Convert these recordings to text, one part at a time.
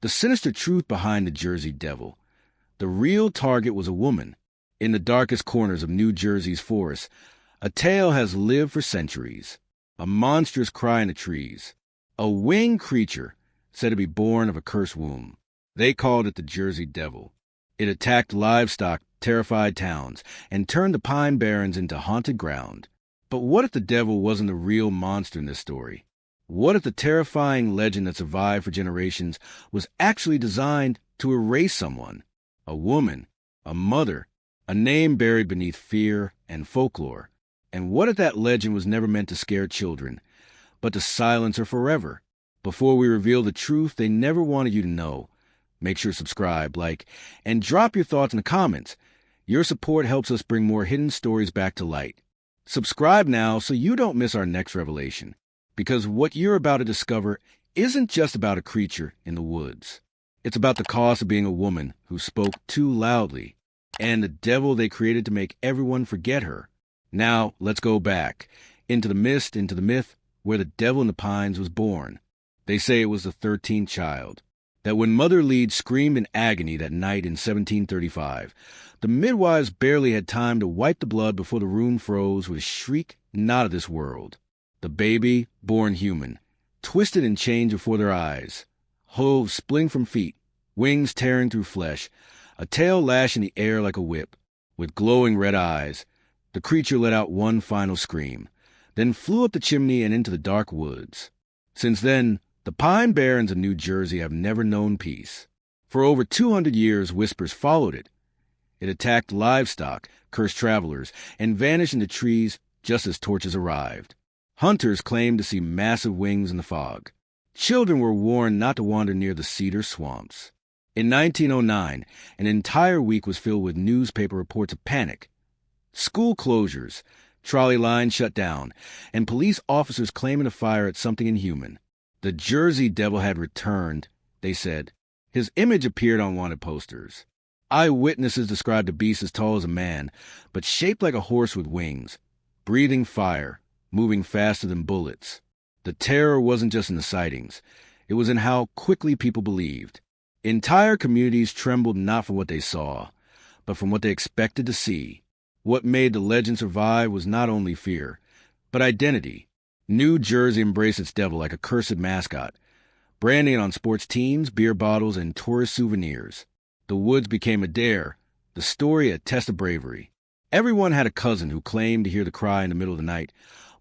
The sinister truth behind the Jersey Devil. The real target was a woman. In the darkest corners of New Jersey's forests, a tale has lived for centuries. A monstrous cry in the trees. A winged creature said to be born of a cursed womb. They called it the Jersey Devil. It attacked livestock, terrified towns, and turned the pine barrens into haunted ground. But what if the devil wasn't the real monster in this story? What if the terrifying legend that survived for generations was actually designed to erase someone? A woman, a mother, a name buried beneath fear and folklore. And what if that legend was never meant to scare children, but to silence her forever? Before we reveal the truth they never wanted you to know, make sure to subscribe, like, and drop your thoughts in the comments. Your support helps us bring more hidden stories back to light. Subscribe now so you don't miss our next revelation, because what you're about to discover isn't just about a creature in the woods. It's about the cost of being a woman who spoke too loudly, and the devil they created to make everyone forget her. Now, let's go back, into the mist, into the myth, where the devil in the pines was born. They say it was the 13th child. That when Mother Leeds screamed in agony that night in 1735, the midwives barely had time to wipe the blood before the room froze with a shriek not of this world. The baby, born human, twisted and changed before their eyes, hooves splitting from feet, wings tearing through flesh, a tail lashing the air like a whip. With glowing red eyes, the creature let out one final scream, then flew up the chimney and into the dark woods. Since then, the pine barrens of New Jersey have never known peace. For over 200 years, whispers followed it. It attacked livestock, cursed travelers, and vanished into trees just as torches arrived. Hunters claimed to see massive wings in the fog. Children were warned not to wander near the cedar swamps. In 1909, an entire week was filled with newspaper reports of panic. School closures, trolley lines shut down, and police officers claiming a fire at something inhuman. The Jersey Devil had returned, they said. His image appeared on wanted posters. Eyewitnesses described the beast as tall as a man, but shaped like a horse with wings, breathing fire, moving faster than bullets. The terror wasn't just in the sightings. It was in how quickly people believed. Entire communities trembled not from what they saw, but from what they expected to see. What made the legend survive was not only fear, but identity. New Jersey embraced its devil like a cursed mascot, branding it on sports teams, beer bottles, and tourist souvenirs. The woods became a dare, the story a test of bravery. Everyone had a cousin who claimed to hear the cry in the middle of the night,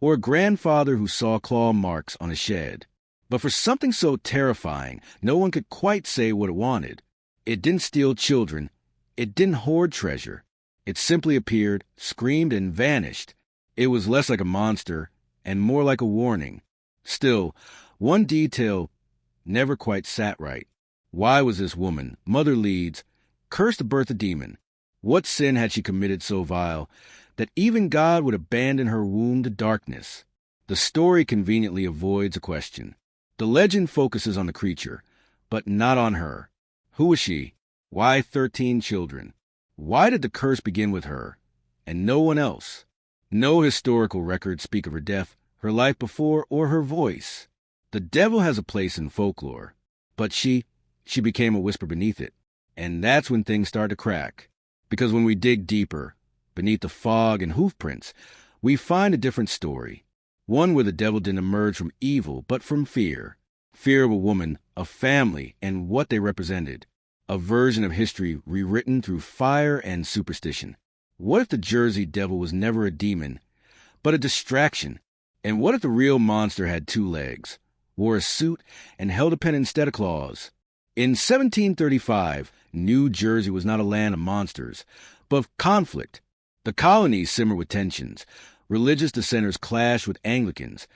or a grandfather who saw claw marks on a shed. But for something so terrifying, no one could quite say what it wanted. It didn't steal children. It didn't hoard treasure. It simply appeared, screamed, and vanished. It was less like a monster and more like a warning. Still, one detail never quite sat right. Why was this woman, Mother Leeds, cursed to birth a demon? What sin had she committed so vile that even God would abandon her womb to darkness? The story conveniently avoids a question. The legend focuses on the creature, but not on her. Who was she? Why 13 children? Why did the curse begin with her, and no one else? No historical records speak of her death, her life before, or her voice. The devil has a place in folklore, but she became a whisper beneath it. And that's when things start to crack. Because when we dig deeper, beneath the fog and hoof prints, we find a different story. One where the devil didn't emerge from evil, but from fear. Fear of a woman, a family, and what they represented. A version of history rewritten through fire and superstition. What if the Jersey Devil was never a demon, but a distraction? And what if the real monster had 2 legs, wore a suit, and held a pen instead of claws? In 1735, New Jersey was not a land of monsters, but of conflict. The colonies simmered with tensions. Religious dissenters clashed with Anglicans.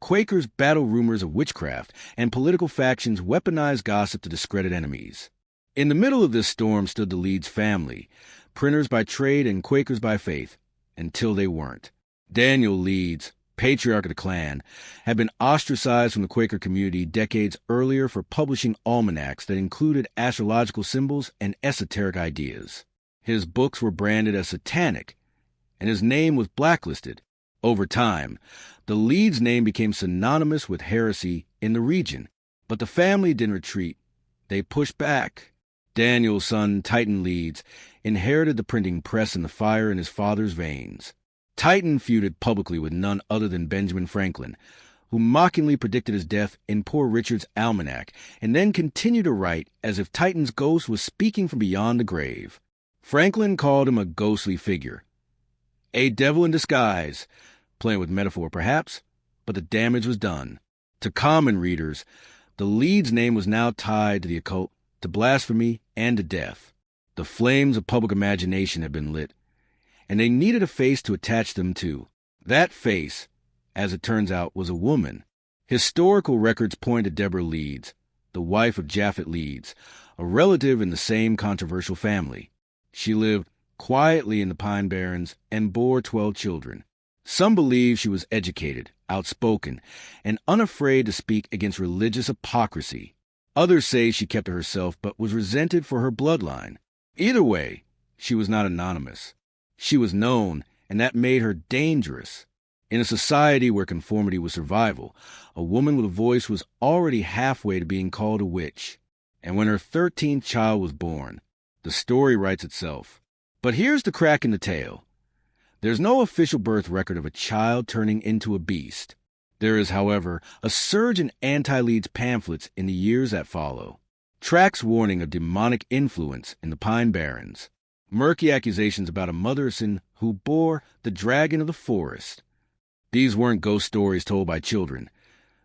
Quakers battled rumors of witchcraft, and political factions weaponized gossip to discredit enemies. In the middle of this storm stood the Leeds family, printers by trade and Quakers by faith, until they weren't. Daniel Leeds, patriarch of the clan, had been ostracized from the Quaker community decades earlier for publishing almanacs that included astrological symbols and esoteric ideas. His books were branded as satanic, and his name was blacklisted. Over time, the Leeds name became synonymous with heresy in the region, but the family didn't retreat. They pushed back. Daniel's son, Titan Leeds, inherited the printing press and the fire in his father's veins. Titan feuded publicly with none other than Benjamin Franklin, who mockingly predicted his death in Poor Richard's Almanac, and then continued to write as if Titan's ghost was speaking from beyond the grave. Franklin called him a ghostly figure, a devil in disguise, playing with metaphor perhaps, but the damage was done. To common readers, the Leeds name was now tied to the occult, to blasphemy, and to death. The flames of public imagination had been lit, and they needed a face to attach them to. That face, as it turns out, was a woman. Historical records point to Deborah Leeds, the wife of Japhet Leeds, a relative in the same controversial family. She lived quietly in the Pine Barrens and bore 12 children. Some believe she was educated, outspoken, and unafraid to speak against religious hypocrisy. Others say she kept to herself but was resented for her bloodline. Either way, she was not anonymous. She was known, and that made her dangerous. In a society where conformity was survival, a woman with a voice was already halfway to being called a witch. And when her 13th child was born, the story writes itself. But here's the crack in the tale. There's no official birth record of a child turning into a beast. There is, however, a surge in anti-Leeds pamphlets in the years that follow. Tracts warning of demonic influence in the Pine Barrens. Murky accusations about a mother-sin who bore the dragon of the forest. These weren't ghost stories told by children.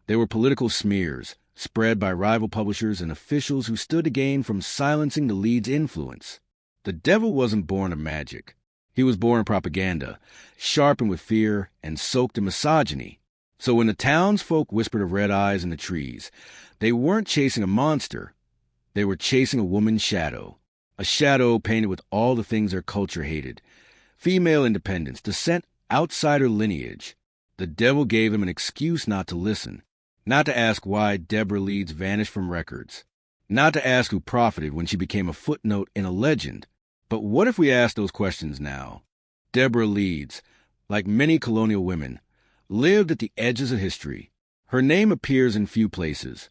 They were political smears, spread by rival publishers and officials who stood to gain from silencing the Leeds influence. The devil wasn't born of magic. He was born of propaganda, sharpened with fear and soaked in misogyny. So when the townsfolk whispered of red eyes in the trees, they weren't chasing a monster. They were chasing a woman's shadow. A shadow painted with all the things their culture hated. Female independence, descent outside her lineage. The devil gave them an excuse not to listen, not to ask why Deborah Leeds vanished from records, not to ask who profited when she became a footnote in a legend. But what if we ask those questions now? Deborah Leeds, like many colonial women, lived at the edges of history. Her name appears in few places,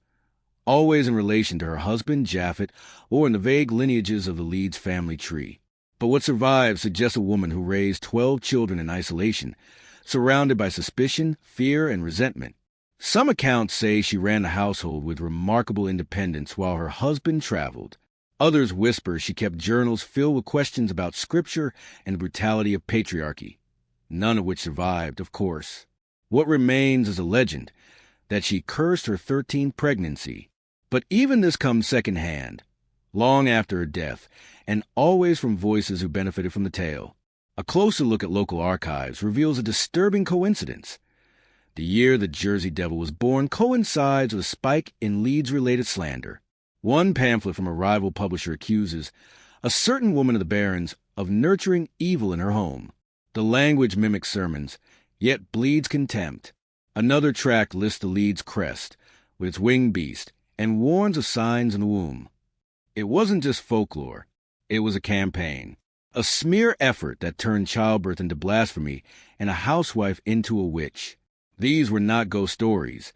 always in relation to her husband, Japhet, or in the vague lineages of the Leeds family tree. But what survives suggests a woman who raised 12 children in isolation, surrounded by suspicion, fear, and resentment. Some accounts say she ran the household with remarkable independence while her husband traveled. Others whisper she kept journals filled with questions about scripture and the brutality of patriarchy, none of which survived, of course. What remains is a legend, that she cursed her 13th pregnancy. But even this comes secondhand, long after her death, and always from voices who benefited from the tale. A closer look at local archives reveals a disturbing coincidence. The year the Jersey Devil was born coincides with a spike in Leeds-related slander. One pamphlet from a rival publisher accuses a certain woman of the Barrens of nurturing evil in her home. The language mimics sermons, yet bleeds contempt. Another tract lists the Leeds crest, with its winged beast, and warns of signs in the womb. It wasn't just folklore. It was a campaign. A smear effort that turned childbirth into blasphemy and a housewife into a witch. These were not ghost stories.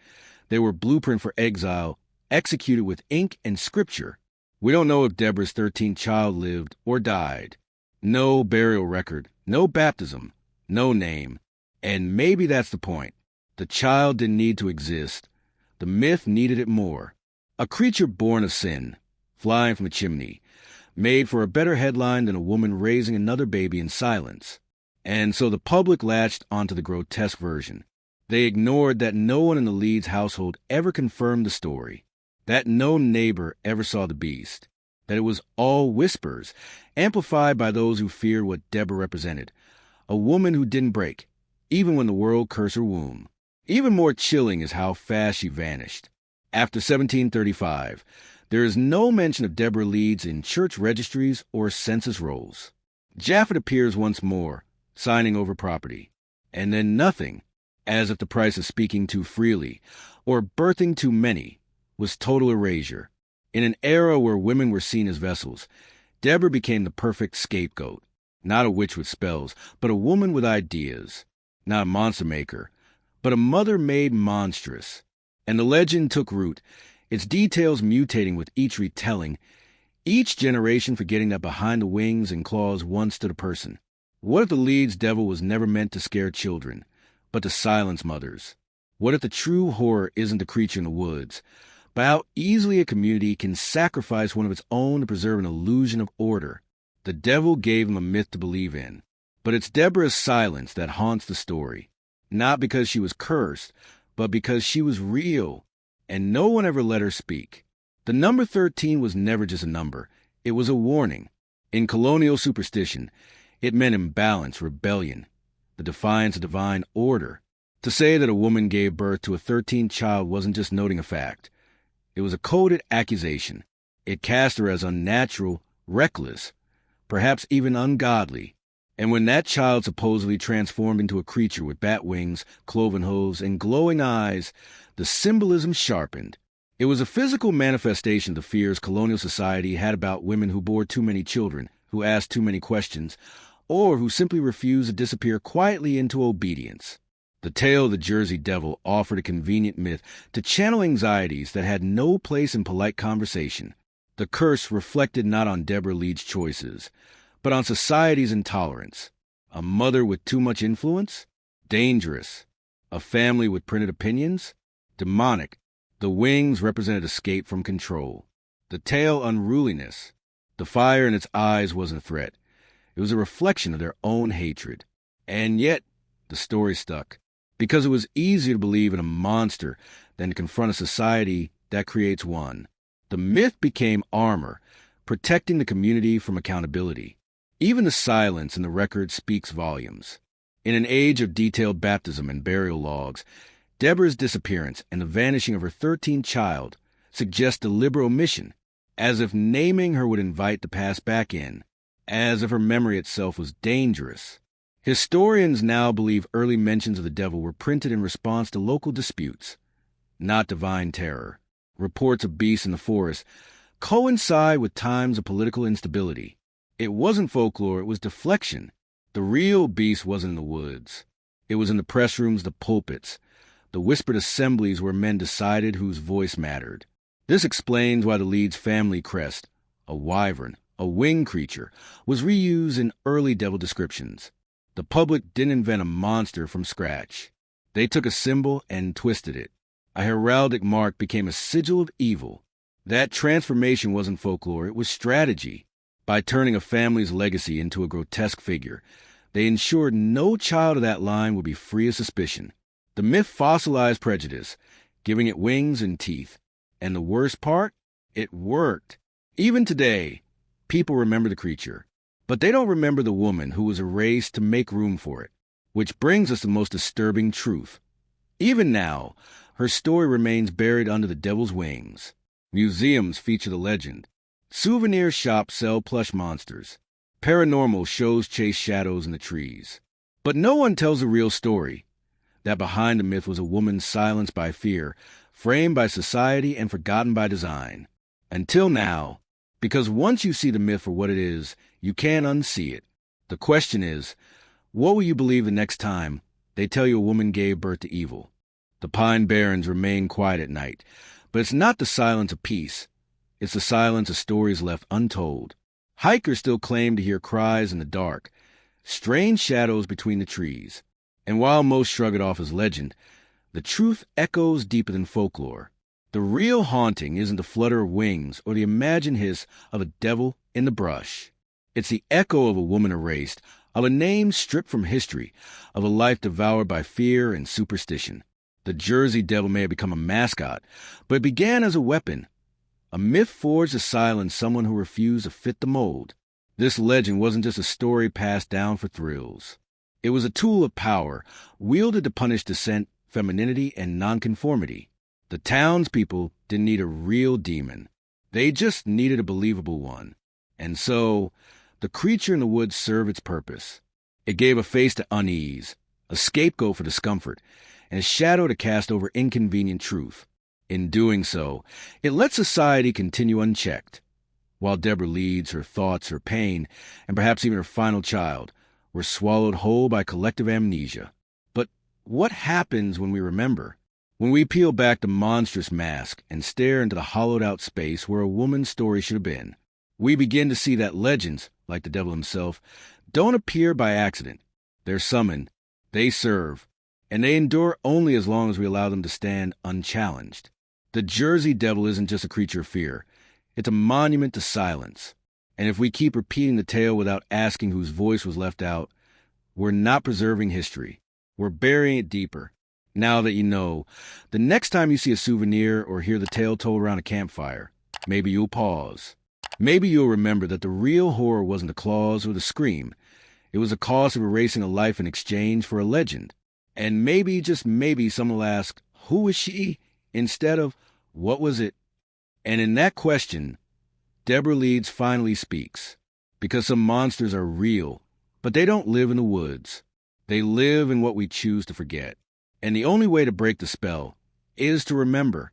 They were blueprint for exile, executed with ink and scripture. We don't know if Deborah's 13th child lived or died. No burial record, no baptism, no name. And maybe that's the point. The child didn't need to exist. The myth needed it more. A creature born of sin, flying from a chimney, made for a better headline than a woman raising another baby in silence. And so the public latched onto the grotesque version. They ignored that no one in the Leeds household ever confirmed the story, that no neighbor ever saw the beast, that it was all whispers, amplified by those who feared what Deborah represented, a woman who didn't break, even when the world cursed her womb. Even more chilling is how fast she vanished. After 1735, there is no mention of Deborah Leeds in church registries or census rolls. Japhet appears once more, signing over property, and then nothing, as if the price of speaking too freely, or birthing too many, was total erasure. In an era where women were seen as vessels, Deborah became the perfect scapegoat. Not a witch with spells, but a woman with ideas. Not a monster maker, but a mother made monstrous. And the legend took root, its details mutating with each retelling, each generation forgetting that behind the wings and claws once stood a person. What if the Leeds devil was never meant to scare children, but to silence mothers? What if the true horror isn't the creature in the woods, but how easily a community can sacrifice one of its own to preserve an illusion of order? The devil gave him a myth to believe in, but it's Deborah's silence that haunts the story, not because she was cursed, but because she was real, and no one ever let her speak. The number 13 was never just a number. It was a warning. In colonial superstition, it meant imbalance, rebellion, the defiance of divine order. To say that a woman gave birth to a 13th child wasn't just noting a fact. It was a coded accusation. It cast her as unnatural, reckless, perhaps even ungodly. And when that child supposedly transformed into a creature with bat wings, cloven hooves, and glowing eyes, the symbolism sharpened. It was a physical manifestation of the fears colonial society had about women who bore too many children, who asked too many questions, or who simply refused to disappear quietly into obedience. The tale of the Jersey Devil offered a convenient myth to channel anxieties that had no place in polite conversation. The curse reflected not on Deborah Leeds' choices, but on society's intolerance. A mother with too much influence? Dangerous. A family with printed opinions? Demonic. The wings represented escape from control. The tail, unruliness. The fire in its eyes wasn't a threat. It was a reflection of their own hatred. And yet, the story stuck, because it was easier to believe in a monster than to confront a society that creates one. The myth became armor, protecting the community from accountability. Even the silence in the record speaks volumes. In an age of detailed baptism and burial logs, Deborah's disappearance and the vanishing of her 13th child suggest deliberate omission, as if naming her would invite the past back in, as if her memory itself was dangerous. Historians now believe early mentions of the devil were printed in response to local disputes, not divine terror. Reports of beasts in the forest coincide with times of political instability. It wasn't folklore, it was deflection. The real beast wasn't in the woods. It was in the press rooms, the pulpits, the whispered assemblies where men decided whose voice mattered. This explains why the Leeds family crest, a wyvern, a winged creature, was reused in early devil descriptions. The public didn't invent a monster from scratch. They took a symbol and twisted it. A heraldic mark became a sigil of evil. That transformation wasn't folklore, it was strategy. By turning a family's legacy into a grotesque figure, they ensured no child of that line would be free of suspicion. The myth fossilized prejudice, giving it wings and teeth. And the worst part? It worked. Even today, people remember the creature, but they don't remember the woman who was erased to make room for it. Which brings us to the most disturbing truth. Even now, her story remains buried under the devil's wings. Museums feature the legend. Souvenir shops sell plush monsters. Paranormal shows chase shadows in the trees. But no one tells the real story. That behind the myth was a woman silenced by fear, framed by society and forgotten by design. Until now, because once you see the myth for what it is, you can't unsee it. The question is, what will you believe the next time they tell you a woman gave birth to evil? The pine barrens remain quiet at night, but it's not the silence of peace. It's the silence of stories left untold. Hikers still claim to hear cries in the dark, strange shadows between the trees. And while most shrug it off as legend, the truth echoes deeper than folklore. The real haunting isn't the flutter of wings or the imagined hiss of a devil in the brush. It's the echo of a woman erased, of a name stripped from history, of a life devoured by fear and superstition. The Jersey Devil may have become a mascot, but it began as a weapon. A myth forged to silence someone who refused to fit the mold. This legend wasn't just a story passed down for thrills. It was a tool of power, wielded to punish dissent, femininity, and nonconformity. The townspeople didn't need a real demon. They just needed a believable one. And so, the creature in the woods served its purpose. It gave a face to unease, a scapegoat for discomfort, and a shadow to cast over inconvenient truth. In doing so, it let society continue unchecked. While Deborah Leeds, her thoughts, her pain, and perhaps even her final child, were swallowed whole by collective amnesia. But what happens when we remember? When we peel back the monstrous mask and stare into the hollowed-out space where a woman's story should have been, we begin to see that legends, like the devil himself, don't appear by accident. They're summoned, they serve, and they endure only as long as we allow them to stand unchallenged. The Jersey Devil isn't just a creature of fear. It's a monument to silence. And if we keep repeating the tale without asking whose voice was left out, we're not preserving history. We're burying it deeper. Now that you know, the next time you see a souvenir or hear the tale told around a campfire, maybe you'll pause. Maybe you'll remember that the real horror wasn't the claws or the scream. It was the cost of erasing a life in exchange for a legend. And maybe, just maybe, someone will ask, who was she? Instead of, what was it? And in that question, Deborah Leeds finally speaks. Because some monsters are real, but they don't live in the woods. They live in what we choose to forget. And the only way to break the spell is to remember.